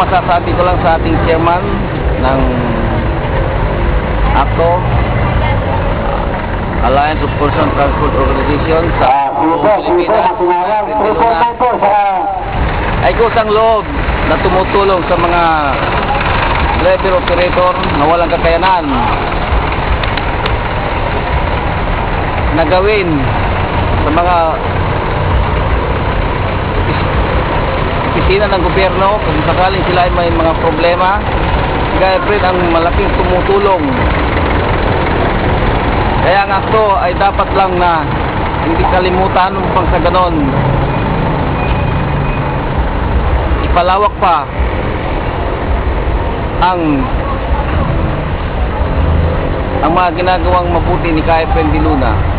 masasabi ko lang sa ating chairman ng ACTO, Alliance of Personal Transport Organization sa Pilipinas, ay kusang loob na tumutulong sa mga driver operator na walang kakayanan na gawin sa mga opisina ng gobyerno kung sakaling sila ay may mga problema. Kaya Fred ang malaking tumutulong. Kaya ang ACTO ay dapat lang na hindi kalimutan upang sa ganon ipalawak pa ang mga ginagawang mabuti ni KFM Luna.